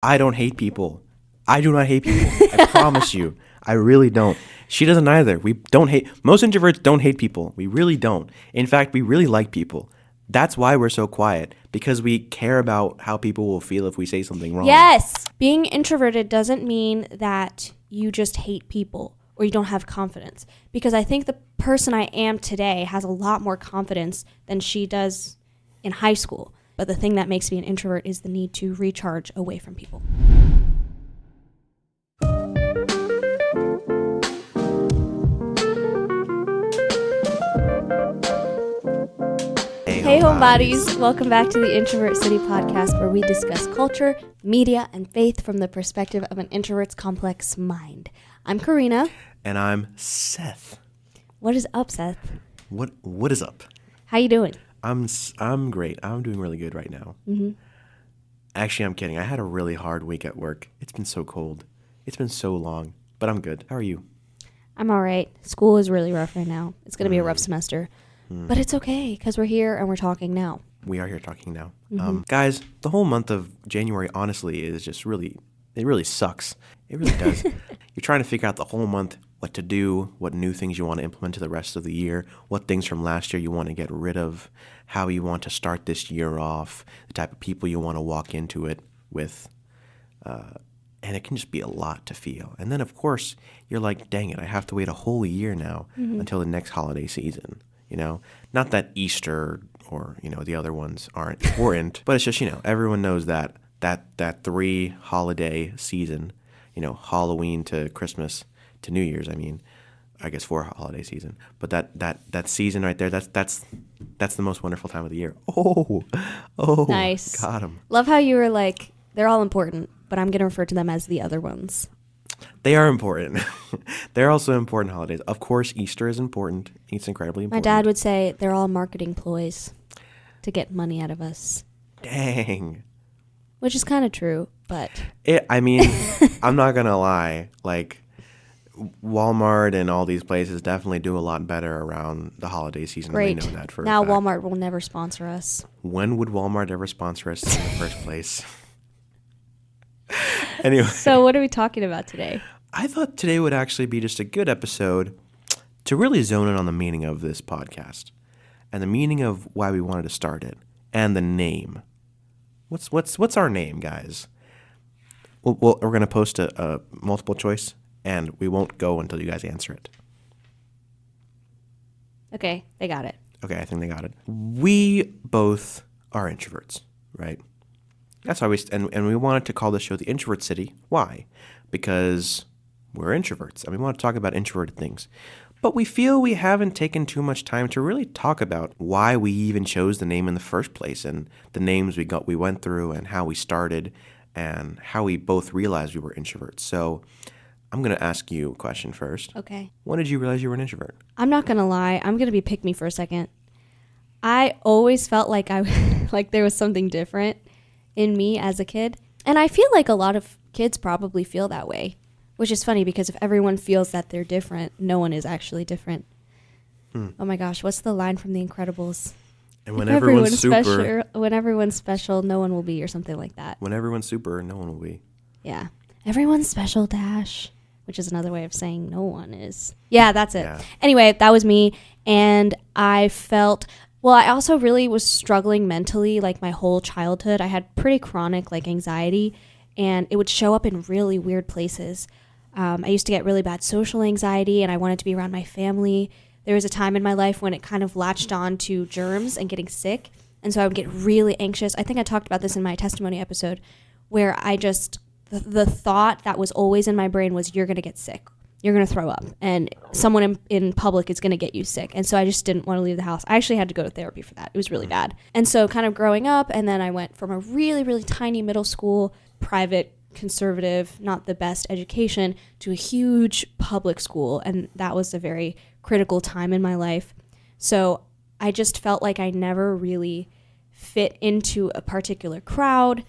I don't hate people. I do not hate people. I promise you. I really don't. She doesn't either. We don't hate. Most introverts don't hate people. We really don't. In fact, we really like people. That's why we're so quiet, because we care about how people will feel if we say something wrong. Yes. Being introverted doesn't mean that you just hate people or you don't have confidence, because I think the person I am today has a lot more confidence than she does in high school. But the thing that makes me an introvert is the need to recharge away from people. Hey homebodies, welcome back to the Introvert City podcast, where we discuss culture, media, and faith from the perspective of an introvert's complex mind. I'm Carina. And I'm Seth. What is up, Seth? What is up? How you doing? I'm great. I'm doing really good right now. Mm-hmm. Actually, I'm kidding. I had a really hard week at work. It's been so cold. It's been so long, but I'm good. How are you? I'm all right. School is really rough right now. It's going to be a rough semester. But it's okay, because we're here and we're talking now. We are here talking now. Mm-hmm. Guys, the whole month of January, honestly, is just it really sucks. It really does. You're trying to figure out the whole month what to do, what new things you want to implement to the rest of the year, what things from last year you want to get rid of, how you want to start this year off, the type of people you want to walk into it with. And it can just be a lot to feel. And then, of course, you're like, dang it, I have to wait a whole year now until the next holiday season. You know, not that Easter or, the other ones aren't important, but it's just, everyone knows that 3 holiday season, Halloween to Christmas to New Year's, I guess 4 holiday season. But that season right there, that's the most wonderful time of the year. Oh, Nice. Got him. Love how you were like, they're all important, but I'm going to refer to them as the other ones. They are important. They're also important holidays. Of course, Easter is important. It's incredibly important. My dad would say they're all marketing ploys to get money out of us. Dang. Which is kind of true, but... I'm not going to lie. Like, Walmart and all these places definitely do a lot better around the holiday season. Great. And they know that for now a fact. Walmart will never sponsor us. When would Walmart ever sponsor us in the first place? Anyway. So what are we talking about today? I thought today would actually be just a good episode to really zone in on the meaning of this podcast and the meaning of why we wanted to start it and the name. What's our name, guys? We're going to post a multiple choice, and we won't go until you guys answer it. Okay, they got it. Okay, I think they got it. We both are introverts, right? That's why and we wanted to call this show the Introvert City. Why? Because we're introverts, and we want to talk about introverted things. But we feel we haven't taken too much time to really talk about why we even chose the name in the first place, and the names we went through, and how we started, and how we both realized we were introverts. So I'm going to ask you a question first. Okay. When did you realize you were an introvert? I'm not going to lie. I'm going to be pick me for a second. I always felt like like there was something different in me as a kid. And I feel like a lot of kids probably feel that way, which is funny because if everyone feels that they're different, no one is actually different. Oh my gosh, what's the line from The Incredibles? And when everyone's super... When everyone's special, no one will be, or something like that. When everyone's super, no one will be. Yeah. Everyone's special, dash, which is another way of saying no one is. Yeah, that's it. Yeah. Anyway, that was me. And I felt... Well, I also really was struggling mentally, like my whole childhood. I had pretty chronic anxiety, and it would show up in really weird places. I used to get really bad social anxiety, and I wanted to be around my family. There was a time in my life when it kind of latched on to germs and getting sick, and so I would get really anxious. I think I talked about this in my testimony episode, where I just, the thought that was always in my brain was, you're going to get sick. You're going to throw up, and someone in public is going to get you sick. And so I just didn't want to leave the house. I actually had to go to therapy for that. It was really bad. And so kind of growing up, and then I went from a really, really tiny middle school, private, conservative, not the best education, to a huge public school. And that was a very critical time in my life. So I just felt like I never really fit into a particular crowd.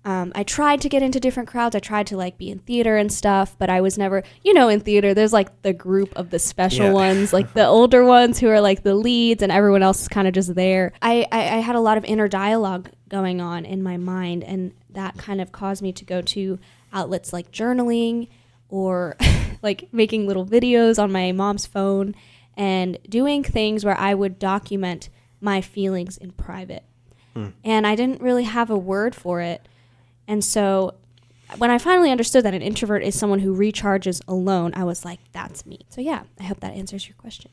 I tried to get into different crowds. I tried to be in theater and stuff, but I was never, in theater, there's the group of the special ones, the older ones who are the leads, and everyone else is kind of just there. I had a lot of inner dialogue going on in my mind, and that kind of caused me to go to outlets like journaling or like making little videos on my mom's phone and doing things where I would document my feelings in private. And I didn't really have a word for it. And so when I finally understood that an introvert is someone who recharges alone, I was like, that's me. So yeah, I hope that answers your question.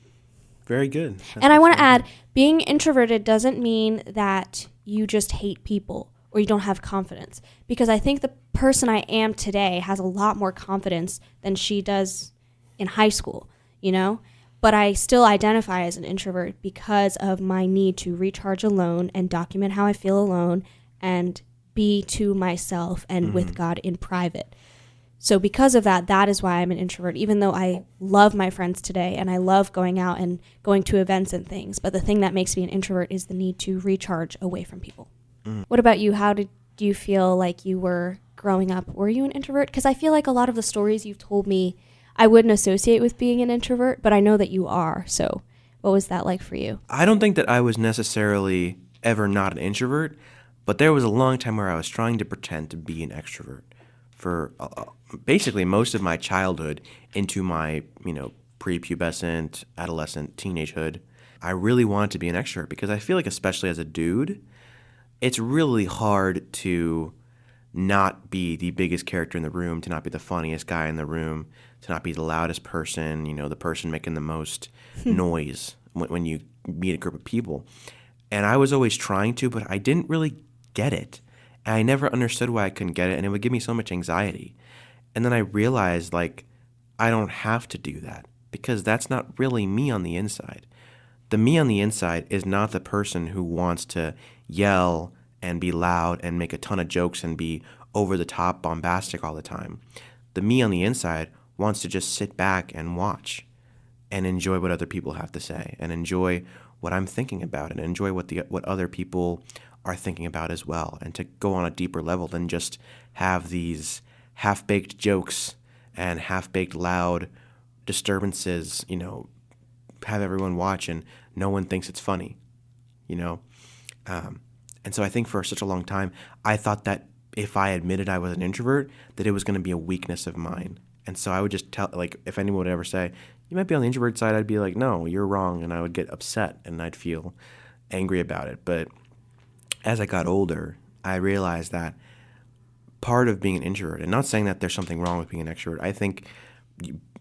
Very good. And I want to add, being introverted doesn't mean that you just hate people or you don't have confidence. Because I think the person I am today has a lot more confidence than she does in high school, you know? But I still identify as an introvert because of my need to recharge alone and document how I feel alone and be to myself and with God in private. So because of that, that is why I'm an introvert, even though I love my friends today and I love going out and going to events and things. But the thing that makes me an introvert is the need to recharge away from people. What about you? How did you feel like you were growing up? Were you an introvert? Because I feel like a lot of the stories you've told me I wouldn't associate with being an introvert, but I know that you are. So what was that like for you? I don't think that I was necessarily ever not an introvert, but there was a long time where I was trying to pretend to be an extrovert for basically most of my childhood into my, prepubescent, adolescent, teenagehood. I really wanted to be an extrovert because I feel like, especially as a dude, it's really hard to not be the biggest character in the room, to not be the funniest guy in the room, to not be the loudest person, the person making the most noise when you meet a group of people. And I was always trying to, but I didn't really get it. And I never understood why I couldn't get it, and it would give me so much anxiety. And then I realized, I don't have to do that because that's not really me on the inside. The me on the inside is not the person who wants to yell and be loud and make a ton of jokes and be over the top bombastic all the time. The me on the inside wants to just sit back and watch and enjoy what other people have to say and enjoy what I'm thinking about and enjoy what other people are thinking about as well, and to go on a deeper level than just have these half-baked jokes and half-baked loud disturbances, have everyone watch and no one thinks it's funny, And so I think for such a long time, I thought that if I admitted I was an introvert, that it was going to be a weakness of mine. And so I would just tell, if anyone would ever say, you might be on the introvert side, I'd be like, no, you're wrong. And I would get upset and I'd feel angry about it. But as I got older, I realized that part of being an introvert, and not saying that there's something wrong with being an extrovert, I think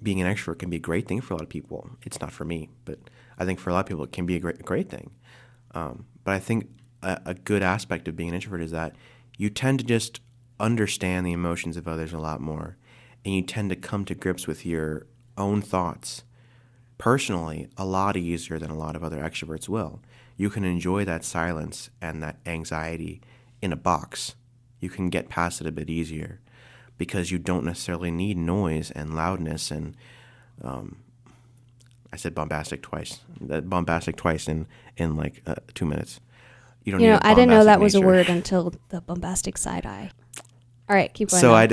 being an extrovert can be a great thing for a lot of people. It's not for me, but I think for a lot of people it can be a great thing. But I think a good aspect of being an introvert is that you tend to just understand the emotions of others a lot more, and you tend to come to grips with your own thoughts personally a lot easier than a lot of other extroverts will. You can enjoy that silence and that anxiety in a box. You can get past it a bit easier because you don't necessarily need noise and loudness and I said bombastic twice. Bombastic twice in 2 minutes. You don't need a I didn't know that was a nature. word until the bombastic side eye. All right, keep going. So on.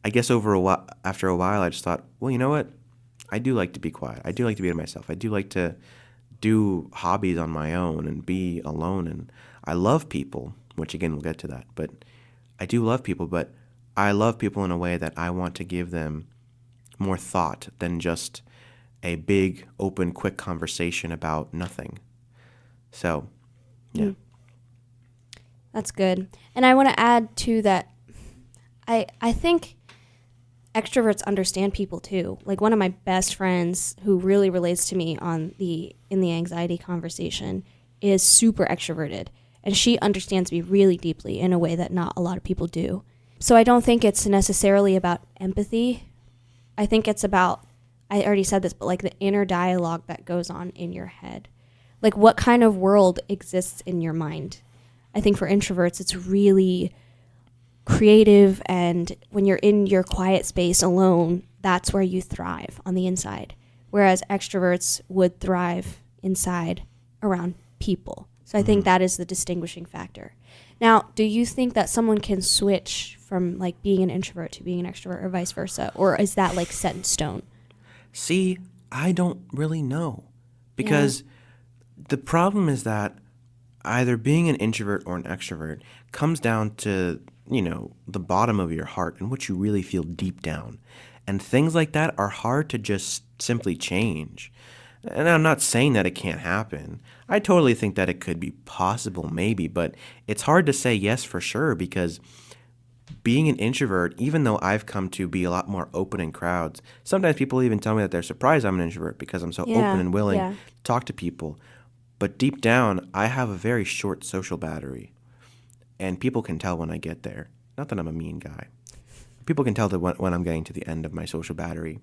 I guess after a while, I just thought, well, you know what? I do like to be quiet. I do like to be to myself. I do like to do hobbies on my own and be alone. And I love people, which again, we'll get to that. But I do love people, but I love people in a way that I want to give them more thought than just a big, open, quick conversation about nothing. So, yeah. That's good. And I want to add to that, I think extroverts understand people too. Like one of my best friends who really relates to me in the anxiety conversation is super extroverted. And she understands me really deeply in a way that not a lot of people do. So I don't think it's necessarily about empathy. I think it's about, I already said this, but the inner dialogue that goes on in your head. What kind of world exists in your mind? I think for introverts, it's really creative, and when you're in your quiet space alone, that's where you thrive on the inside. Whereas extroverts would thrive inside around people. So I think that is the distinguishing factor. Now, do you think that someone can switch from being an introvert to being an extrovert or vice versa? Or is that set in stone? See, I don't really know because the problem is that either being an introvert or an extrovert comes down to, the bottom of your heart and what you really feel deep down. And things like that are hard to just simply change. And I'm not saying that it can't happen. I totally think that it could be possible, maybe, but it's hard to say yes for sure, because being an introvert, even though I've come to be a lot more open in crowds, sometimes people even tell me that they're surprised I'm an introvert because I'm so open and willing to talk to people. But deep down, I have a very short social battery. And people can tell when I get there. Not that I'm a mean guy. People can tell that when I'm getting to the end of my social battery.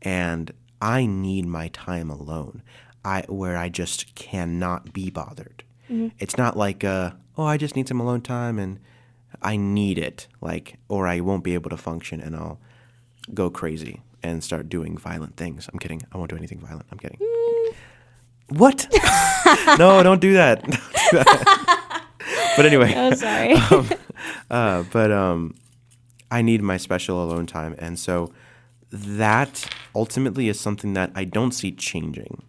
And I need my time alone, where I just cannot be bothered. Mm-hmm. It's not like, I just need some alone time and I need it, or I won't be able to function and I'll go crazy and start doing violent things. I'm kidding. I won't do anything violent. I'm kidding. What? No, don't do that. But anyway. Oh, sorry. I need my special alone time. And so that ultimately is something that I don't see changing.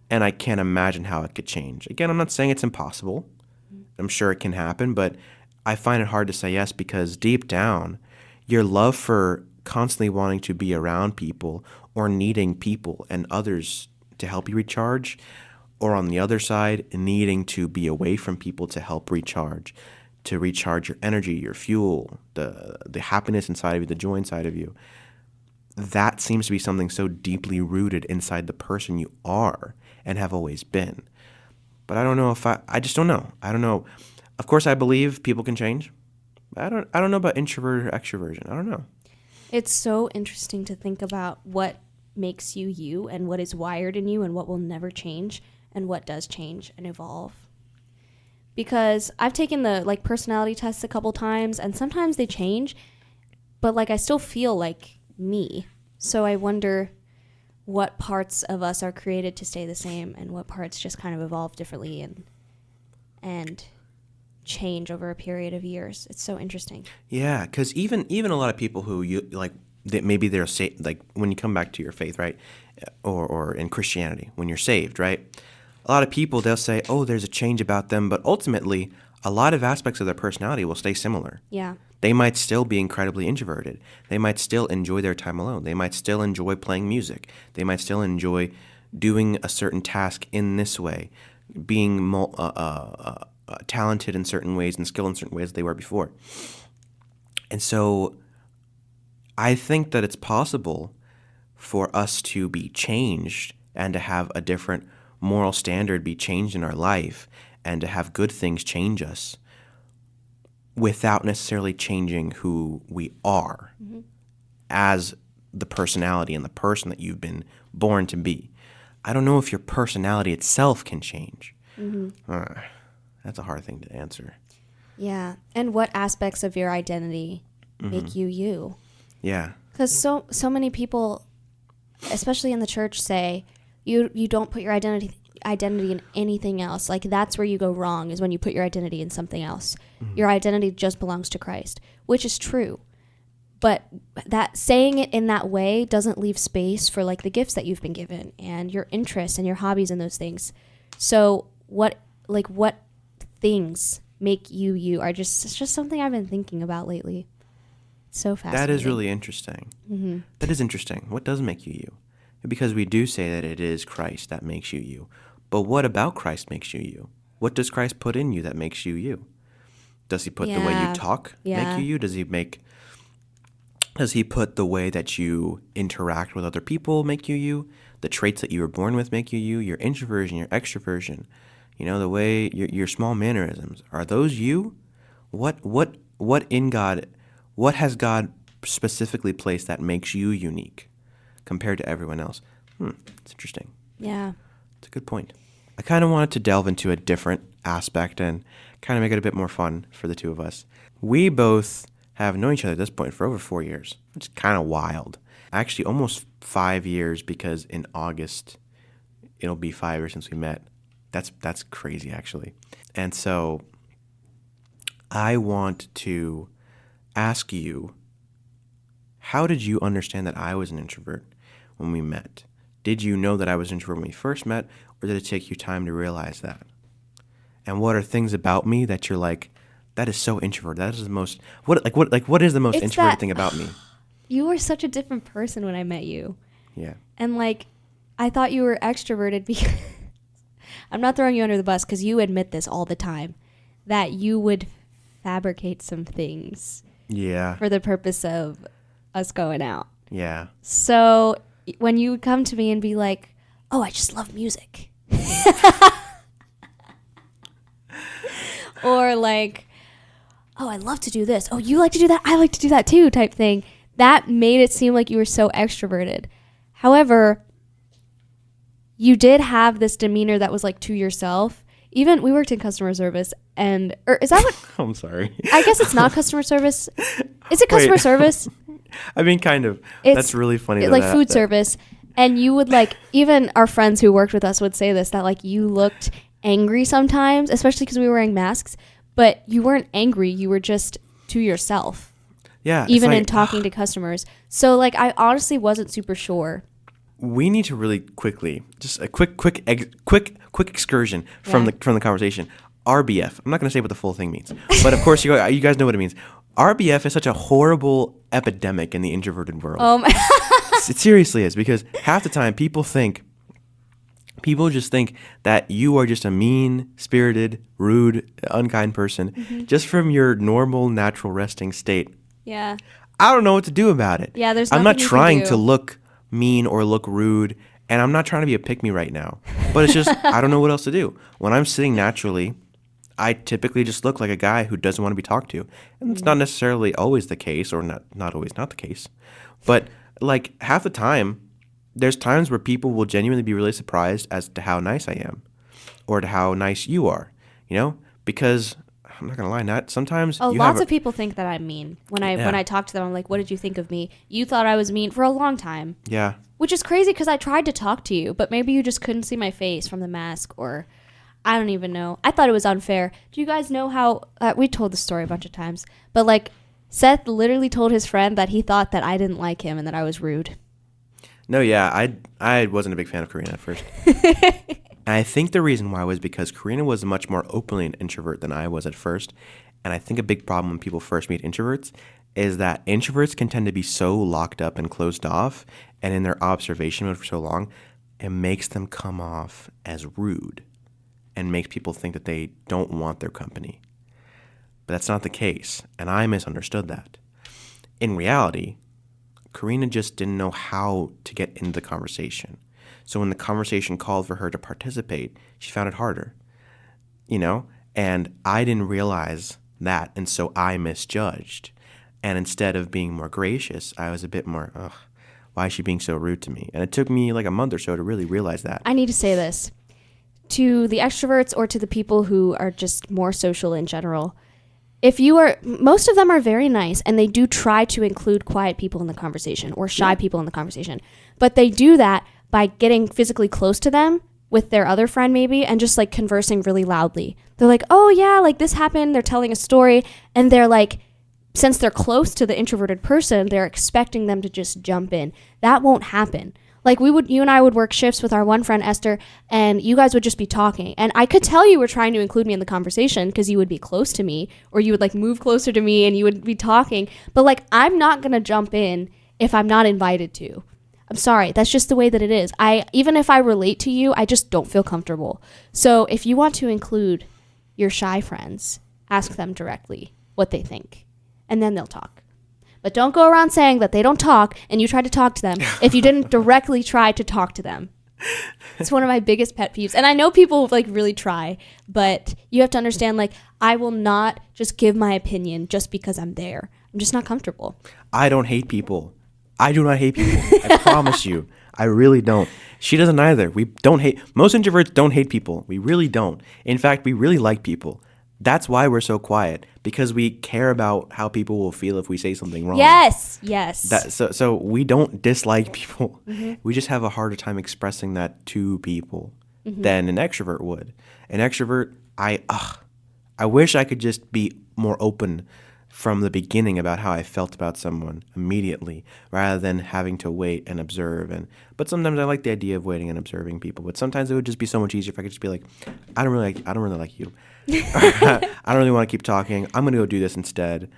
And I can't imagine how it could change. Again, I'm not saying it's impossible. I'm sure it can happen, but I find it hard to say yes, because deep down, your love for constantly wanting to be around people or needing people and others to help you recharge, or on the other side, needing to be away from people to help recharge, to recharge your energy, your fuel, the happiness inside of you, the joy inside of you. That seems to be something so deeply rooted inside the person you are and have always been. But I don't know if I just don't know. I don't know. Of course, I believe people can change. I don't know about introvert or extroversion. I don't know. It's so interesting to think about what makes you you and what is wired in you and what will never change and what does change and evolve. Because I've taken the personality tests a couple times, and sometimes they change, but I still feel like me. So I wonder what parts of us are created to stay the same and what parts just kind of evolve differently and change over a period of years. It's so interesting. Yeah, because even a lot of people who maybe they're when you come back to your faith, right, or in Christianity, when you're saved, right, a lot of people, they'll say, oh, there's a change about them, but ultimately a lot of aspects of their personality will stay similar. Yeah. They might still be incredibly introverted. They might still enjoy their time alone. They might still enjoy playing music. They might still enjoy doing a certain task in this way, being talented in certain ways and skilled in certain ways they were before. And so I think that it's possible for us to be changed and to have a different moral standard be changed in our life and to have good things change us without necessarily changing who we are as the personality and the person that you've been born to be. I don't know if your personality itself can change. That's a hard thing to answer. Yeah. And what aspects of your identity make you you? Yeah. Because so many people, especially in the church, say you don't put your identity in anything else. That's where you go wrong, is when you put your identity in something else. Your identity just belongs to Christ, which is true. But that saying it in that way doesn't leave space for the gifts that you've been given and your interests and your hobbies and those things. So what things make you you are it's just something I've been thinking about lately. It's so fascinating. That is really interesting. That is interesting. What does make you you? Because we do say that it is Christ that makes you you. But what about Christ makes you you? What does Christ put in you that makes you you? Does he put the way you talk make you you? Does he put the way that you interact with other people make you you? The traits that you were born with make you you? Your introversion, your extroversion, the way your small mannerisms, are those you? What in God, what has God specifically placed that makes you unique compared to everyone else? It's interesting. Yeah. It's a good point. I kind of wanted to delve into a different aspect and kind of make it a bit more fun for the two of us. We both have known each other at this point for over 4 years, which is kind of wild. Actually, almost 5 years, because in August, it'll be 5 years since we met. That's crazy, actually. And so I want to ask you, how did you understand that I was an introvert when we met? Did you know that I was an introvert when we first met, or did it take you time to realize that? And what are things about me that you're like, that is so introverted. That is the most what is the most introverted thing about me? You were such a different person when I met you. Yeah. And like, I thought you were extroverted because I'm not throwing you under the bus because you admit this all the time, that you would fabricate some things. Yeah. For the purpose of us going out. Yeah. So when you would come to me and be like, oh, I just love music. Or like, oh, I love to do this. Oh, you like to do that? I like to do that too, type thing. That made it seem like you were so extroverted. However, you did have this demeanor that was like to yourself. Even we worked in customer service, or is that what? I'm sorry. I guess it's not customer service. Is it customer service? I mean, kind of. That's really funny. Like food service. And you would like, even our friends who worked with us would say this, that like you looked angry sometimes, especially because we were wearing masks, but you weren't angry. You were just to yourself. Yeah. Even in talking to customers. So like, I honestly wasn't super sure. We need to really quickly, just a quick excursion from the conversation. RBF. I'm not going to say what the full thing means, but of course you guys know what it means. RBF is such a horrible epidemic in the introverted world. It seriously is, because half the time people just think that you are just a mean-spirited, rude, unkind person just from your normal, natural resting state. Yeah. I don't know what to do about it. Yeah, there's I'm nothing not trying to look mean or look rude, and I'm not trying to be a pick-me right now. But it's just, I don't know what else to do. When I'm sitting naturally, I typically just look like a guy who doesn't want to be talked to. And it's not necessarily always the case, or not always not the case. But like half the time, there's times where people will genuinely be really surprised as to how nice I am, or to how nice you are, because I'm not gonna lie, sometimes lots of people think that I'm mean. When I talk to them, I'm like, what did you think of me? You thought I was mean for a long time. Yeah. Which is crazy because I tried to talk to you, but maybe you just couldn't see my face from the mask, or I don't even know. I thought it was unfair. Do you guys know how, we told the story a bunch of times, but like Seth literally told his friend that he thought that I didn't like him and that I was rude. No, yeah, I wasn't a big fan of Carina at first. And I think the reason why was because Carina was much more openly an introvert than I was at first. And I think a big problem when people first meet introverts is that introverts can tend to be so locked up and closed off and in their observation mode for so long, it makes them come off as rude and makes people think that they don't want their company. But that's not the case, and I misunderstood that. In reality, Carina just didn't know how to get into the conversation. So when the conversation called for her to participate, she found it harder, and I didn't realize that, and so I misjudged. And instead of being more gracious, I was a bit more, why is she being so rude to me? And it took me like a month or so to really realize that. I need to say this to the extroverts or to the people who are just more social in general. Most of them are very nice, and they do try to include quiet people in the conversation or shy people in the conversation, but they do that by getting physically close to them with their other friend maybe and just like conversing really loudly. They're like, oh yeah, like this happened. They're telling a story, and they're like, since they're close to the introverted person, they're expecting them to just jump in. That won't happen. Like you and I would work shifts with our one friend Esther, and you guys would just be talking. And I could tell you were trying to include me in the conversation because you would be close to me, or you would like move closer to me and you would be talking. But like, I'm not going to jump in if I'm not invited to. I'm sorry. That's just the way that it is. Even if I relate to you, I just don't feel comfortable. So if you want to include your shy friends, ask them directly what they think, and then they'll talk. But don't go around saying that they don't talk and you try to talk to them if you didn't directly try to talk to them. It's one of my biggest pet peeves. And I know people like really try, but you have to understand, like, I will not just give my opinion just because I'm there. I'm just not comfortable. I don't hate people. I do not hate people. I promise you. I really don't. She doesn't either. We don't hate. Most introverts don't hate people. We really don't. In fact, we really like people. That's why we're so quiet, because we care about how people will feel if we say something wrong. Yes. So we don't dislike people. Mm-hmm. We just have a harder time expressing that to people than an extrovert would. An extrovert, I wish I could just be more open from the beginning about how I felt about someone immediately, rather than having to wait and observe. But sometimes I like the idea of waiting and observing people. But sometimes it would just be so much easier if I could just be like, I don't really like you. I don't really want to keep talking. I'm gonna go do this instead.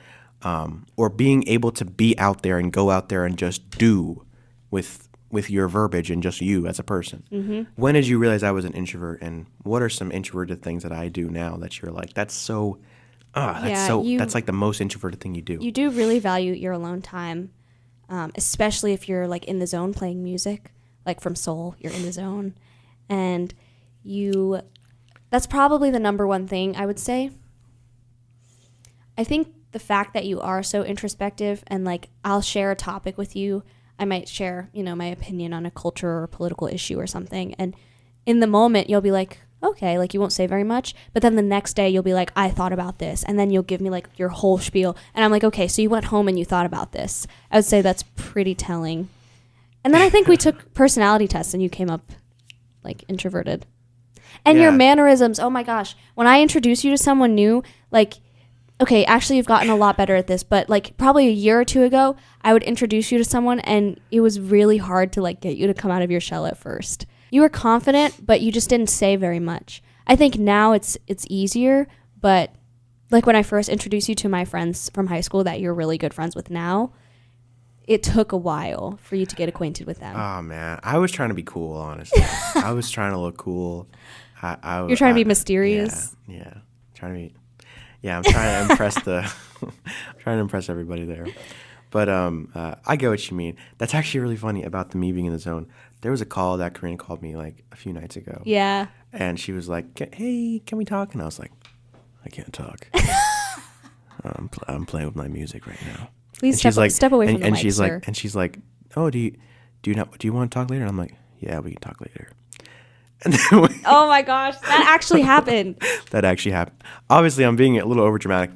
Or being able to be out there and go out there and just do with your verbiage and just you as a person. Mm-hmm. When did you realize I was an introvert, and what are some introverted things that I do now that you're like, that's like the most introverted thing you do? You do really value your alone time, especially if you're like in the zone playing music, like from Soul, you're in the zone. And that's probably the number one thing I would say. I think the fact that you are so introspective, and like I'll share a topic with you. I might share, my opinion on a culture or political issue or something. And in the moment, you'll be like, okay, like you won't say very much. But then the next day, you'll be like, I thought about this. And then you'll give me like your whole spiel. And I'm like, okay, so you went home and you thought about this. I would say that's pretty telling. And then I think we took personality tests and you came up like introverted. And your mannerisms, oh my gosh. When I introduce you to someone new, like, okay, actually you've gotten a lot better at this, but like probably a year or two ago, I would introduce you to someone and it was really hard to like get you to come out of your shell at first. You were confident, but you just didn't say very much. I think now it's easier, but like when I first introduced you to my friends from high school that you're really good friends with now, it took a while for you to get acquainted with them. Oh man, I was trying to be cool, honestly. I was trying to look cool. You're trying to be mysterious? Yeah. I'm trying to impress I'm trying to impress everybody there. But I get what you mean. That's actually really funny about me being in the zone. There was a call that Karina called me like a few nights ago. Yeah. And she was like, hey, can we talk? And I was like, I can't talk. I'm playing with my music right now. Please step away from the mic, sir. And she's like, oh, do you want to talk later? And I'm like, yeah, we can talk later. And then oh my gosh, that actually happened. That actually happened. Obviously, I'm being a little overdramatic,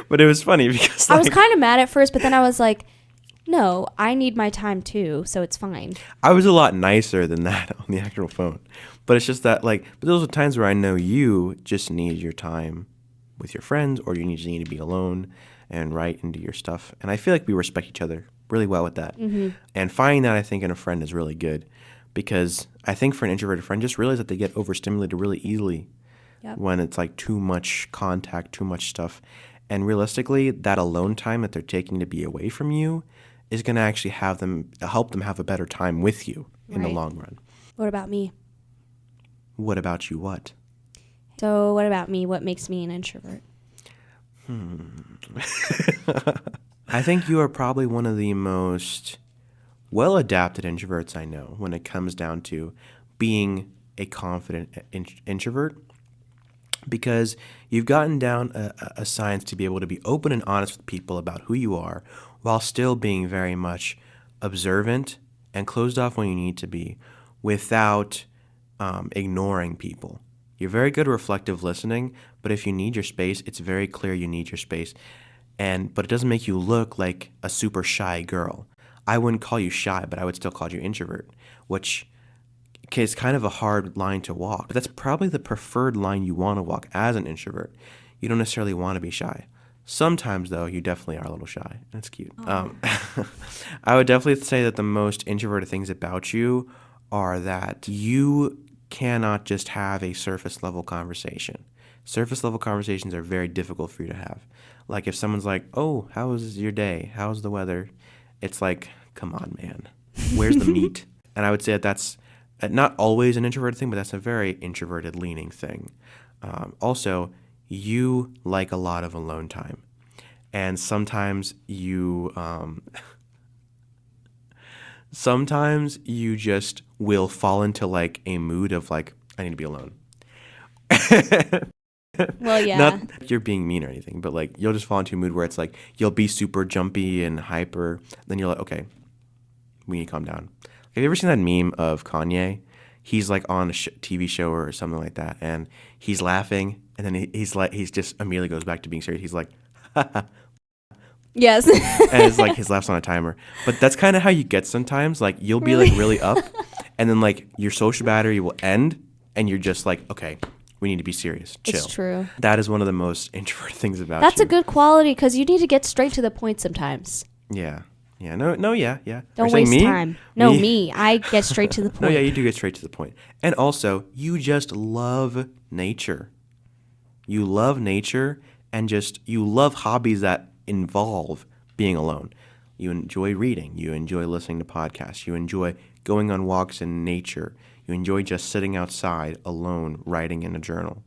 but it was funny because I was kind of mad at first, but then I was like, no, I need my time too, so it's fine. I was a lot nicer than that on the actual phone. But it's just that, but those are times where I know you just need your time with your friends, or you just need to be alone and write and do your stuff. And I feel like we respect each other really well with that. Mm-hmm. And finding that, I think, in a friend is really good. Because I think for an introverted friend, just realize that they get overstimulated really easily when it's like too much contact, too much stuff. And realistically, that alone time that they're taking to be away from you is going to actually help them have a better time with you in the long run. What about me? What about you what? So what about me? What makes me an introvert? I think you are probably one of the most well-adapted introverts I know when it comes down to being a confident introvert, because you've gotten down a science to be able to be open and honest with people about who you are while still being very much observant and closed off when you need to be without ignoring people. You're very good at reflective listening, but if you need your space, it's very clear you need your space. But it doesn't make you look like a super shy girl. I wouldn't call you shy, but I would still call you introvert, which is kind of a hard line to walk. But that's probably the preferred line you want to walk as an introvert. You don't necessarily want to be shy. Sometimes, though, you definitely are a little shy. That's cute. I would definitely say that the most introverted things about you are that you cannot just have a surface-level conversation. Surface-level conversations are very difficult for you to have. Like if someone's like, oh, how was your day? How's the weather? It's like, come on, man. Where's the meat? And I would say that's not always an introverted thing, but that's a very introverted leaning thing. Also, you like a lot of alone time. And sometimes you just will fall into like a mood of like, I need to be alone. Well, yeah. Not that you're being mean or anything, but like you'll just fall into a mood where it's like you'll be super jumpy and hyper. Then you're like, okay, we need to calm down. Have you ever seen that meme of Kanye? He's like on a TV show or something like that, and he's laughing, and then he's just immediately goes back to being serious. He's like, yes. And it's like his laugh's on a timer. But that's kind of how you get sometimes. Like you'll be like really up, and then like your social battery will end, and you're just like, okay, We need to be serious. Chill. It's true. That is one of the most introverted things about That's you. a good quality because you need to get straight to the point sometimes. Yeah. Yeah. No, yeah. Don't waste time. No, me. I get straight to the point. No, yeah, you do get straight to the point. And also, you just love nature. You love nature and you love hobbies that involve being alone. You enjoy reading. You enjoy listening to podcasts. You enjoy going on walks in nature. You enjoy just sitting outside alone, writing in a journal.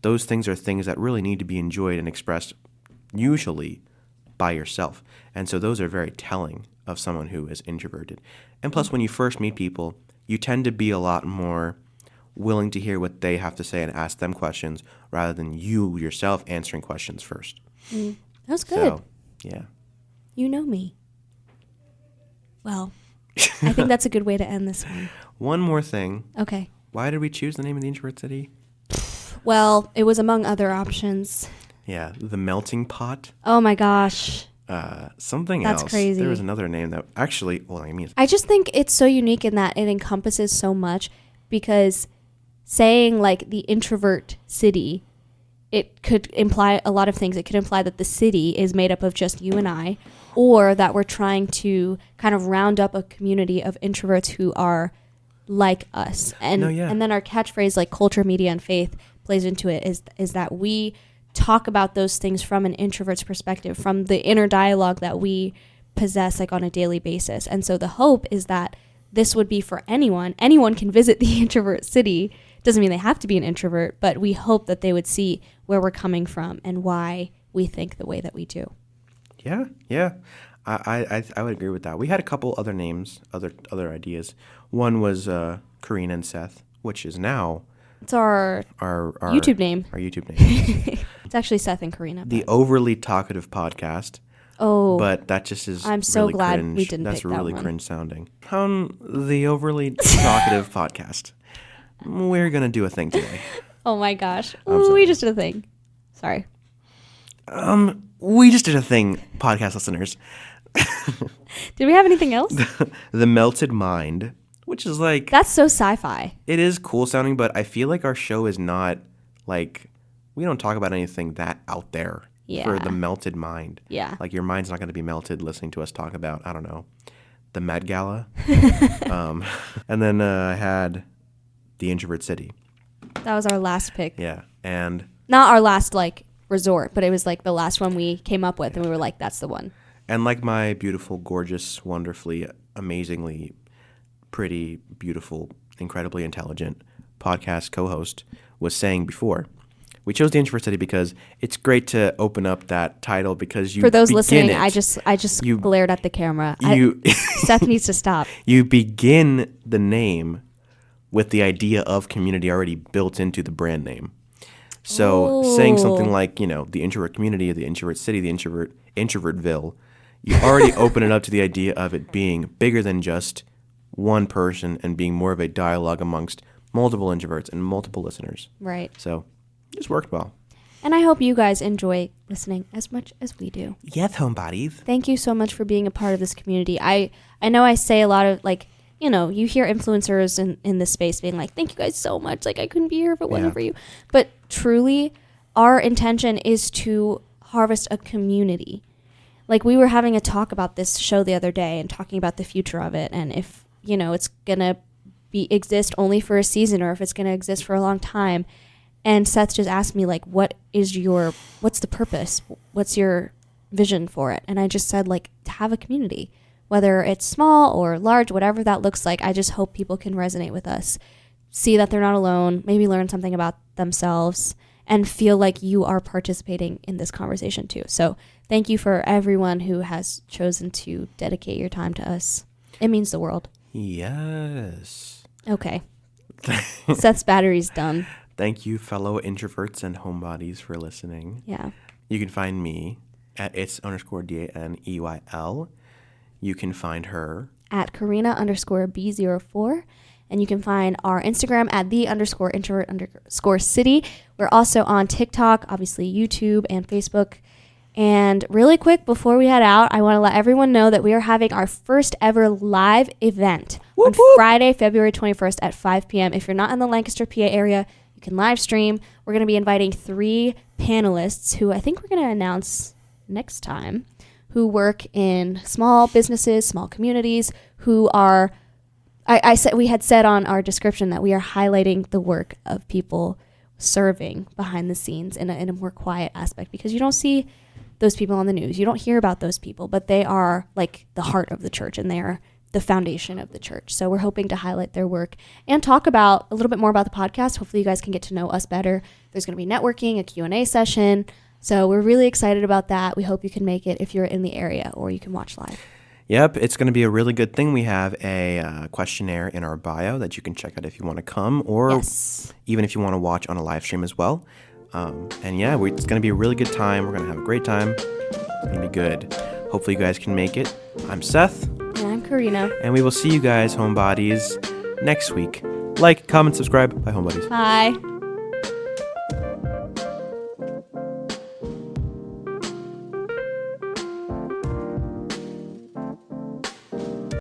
Those things are things that really need to be enjoyed and expressed usually by yourself. And so those are very telling of someone who is introverted. And plus, when you first meet people, you tend to be a lot more willing to hear what they have to say and ask them questions rather than you yourself answering questions first. That's good. So, yeah. You know me. Well, I think that's a good way to end this one. One more thing. Okay. Why did we choose the name of the Introvert City? Well, it was among other options. Yeah, the melting pot. Oh my gosh. Something That's else. crazy. There was another name that actually, I just think it's so unique in that it encompasses so much because saying like the introvert city, it could imply a lot of things. It could imply that the city is made up of just you and I, or that we're trying to kind of round up a community of introverts who are like us. And then our catchphrase like culture, media, and faith plays into it is that we talk about those things from an introvert's perspective, from the inner dialogue that we possess like on a daily basis. And so the hope is that this would be for anyone. Anyone can visit the introvert city. Doesn't mean they have to be an introvert, but we hope that they would see where we're coming from and why we think the way that we do. Yeah. I would agree with that. We had a couple other names, other ideas. One was Carina and Seth, which is now it's our YouTube name. Our YouTube name. It's actually Seth and Carina. The overly talkative podcast. Oh, but that just is. I'm so really glad cringe. we didn't. That's pick that really one. Cringe sounding. The overly talkative podcast. We're gonna do a thing today. Oh my gosh! We just did a thing. Sorry. We just did a thing, podcast listeners. Did we have anything else? The Melted Mind, which is like... That's so sci-fi. It is cool sounding, but I feel like our show is not, like... We don't talk about anything that out there for the melted mind. Yeah. Like, your mind's not going to be melted listening to us talk about, I don't know, the Met Gala. And then I had the Introvert City. That was our last pick. Yeah, and... Not our last, like, resort, but it was, like, the last one we came up with, and we were like, that's the one. And like my beautiful, gorgeous, wonderfully, amazingly pretty, beautiful, incredibly intelligent podcast co-host was saying before, we chose the Introvert City because it's great to open up that title because you For those listening, it. I just glared at the camera. Seth needs to stop. You begin the name with the idea of community already built into the brand name. So saying something like, the introvert community, the introvert city, the introvertville, you already open it up to the idea of it being bigger than just one person and being more of a dialogue amongst multiple introverts and multiple listeners. Right. So it just worked well. And I hope you guys enjoy listening as much as we do. Yes, homebodies. Thank you so much for being a part of this community. I know I say a lot of, like, you hear influencers in this space being like, thank you guys so much. Like, I couldn't be here if it wasn't for you. But truly, our intention is to harvest a community. Like, we were having a talk about this show the other day and talking about the future of it. And if, it's going to exist only for a season or if it's going to exist for a long time. And Seth just asked me, like, what's the purpose? What's your vision for it? And I just said, like, to have a community. Whether it's small or large, whatever that looks like, I just hope people can resonate with us, see that they're not alone, maybe learn something about themselves, and feel like you are participating in this conversation too. So thank you for everyone who has chosen to dedicate your time to us. It means the world. Yes. Okay. Seth's battery's done. Thank you, fellow introverts and homebodies, for listening. Yeah. You can find me at its_DANEYL. You can find her at Carina_B04. And you can find our Instagram at _introvert_city. We're also on TikTok, obviously YouTube and Facebook. And really quick, before we head out, I want to let everyone know that we are having our first ever live event on Friday, February 21st at 5 p.m. If you're not in the Lancaster, PA area, you can live stream. We're going to be inviting 3 panelists who I think we're going to announce next time, who work in small businesses, small communities, who are, we had said on our description that we are highlighting the work of people serving behind the scenes in a more quiet aspect, because you don't see those people on the news. You don't hear about those people, but they are like the heart of the church, and they are the foundation of the church. So we're hoping to highlight their work and talk about a little bit more about the podcast. Hopefully you guys can get to know us better. There's going to be networking, a Q&A session. So we're really excited about that. We hope you can make it if you're in the area, or you can watch live. Yep, it's going to be a really good thing. We have a questionnaire in our bio that you can check out if you want to come, or even if you want to watch on a live stream as well. And yeah, it's going to be a really good time. We're going to have a great time. It's going to be good. Hopefully you guys can make it. I'm Seth. And I'm Carina. And we will see you guys, homebodies, next week. Like, comment, subscribe. Bye, homebodies. Bye.